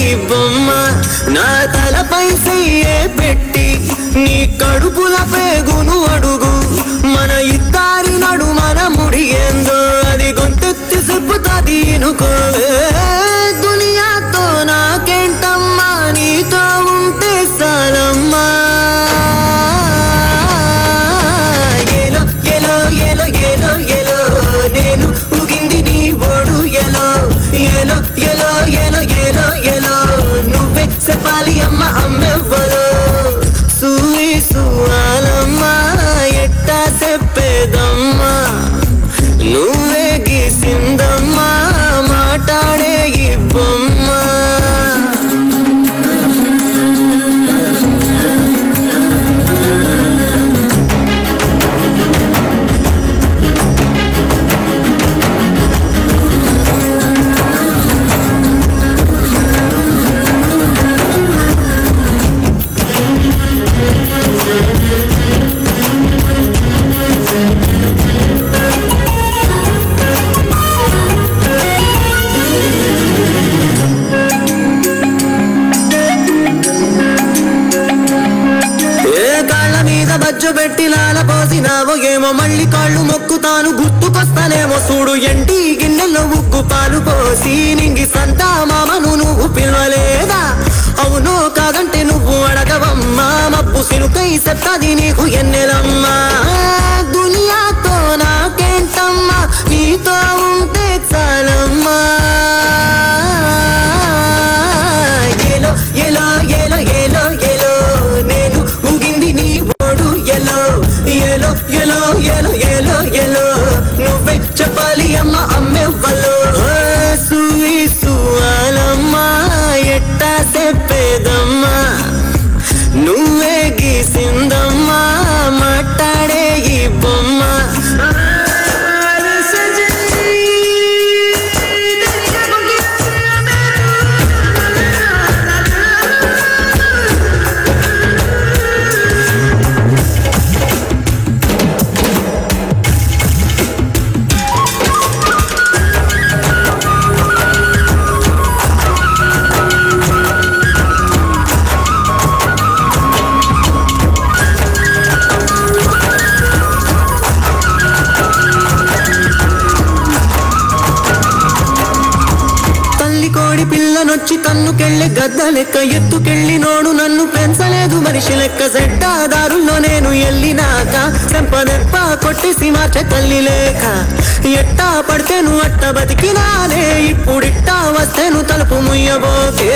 ఈ బొమ్మ నా తలపై చెయ్యే పెట్టి నీ కడుపుల పేగును అడుగు మన ఇద్దరి నడు మన ముడి ఏందో అది గొంతెత్తి చెప్పుతాది అనుకోవే దునియాతో నాకేంటమ్మా నీతో ఉంటే చాలమ్మా ఎలో ఎలో ఎలో ఎలో ఎలో నేను ఊగింది నీ ఓడు ఎలో ఎలో ఎలో ఎలో ఎలో ఎలో నువ్వే చెప్పాలి అమ్మ అమ్మెవ్వలో సూయి సువాలమ్మా ఎట్టా చెప్పేదమ్మా నువ్వే గీసిందమ్మా మాట్లాడే ఈ బొమ్మ బజ్జు పెట్టి లాల పోసినావో ఏమో మళ్ళీ కాళ్ళు మొక్కుతాను గుర్తుకొస్తానేమో చూడు ఎంటి గిన్నెల్లో ఉగ్గు పాలు పోసి నింగి సంతా మామను నువ్వు పిలవలేదా అవును కాదంటే నువ్వు అడగవమ్మా మబ్బు సినుకై చెప్తాది నీకు ఎన్నెలమ్మా దునియాతో నాకేంటమ్మా నీతో ఉంటే చాలమ్మా ఎలో ఎలో ఎలో ఎలో ఎలో నేను ఊగింది నీ ఎలో ఎలో ఎలో ఎలో ఎలో ఎలో నువ్వే చెప్పాలి అమ్మ అమ్మెవ్వలో సూయి సువాలమ్మా ఎట్టా చెప్పేదమ్మా నువ్వే గీసిందమ్మా మాట్లాడే ఈ బొమ్మ పిల్లనొచ్చి కన్నుకెళ్ళి గద్ద లెక్క ఎత్తుకెళ్ళి నోడు నన్ను పెంచలేదు మనిషి లెక్క సెడ్డాదారుల్లో నేను ఎల్లినాక చెంపదెప్ప కొట్టేసి మార్చ తల్లి లేక ఎట్టా పడితే నువ్వు అట్ట బతికినానే ఇప్పుడిట్టా వస్తే నువ్వు తలుపు ముయ్యబోకే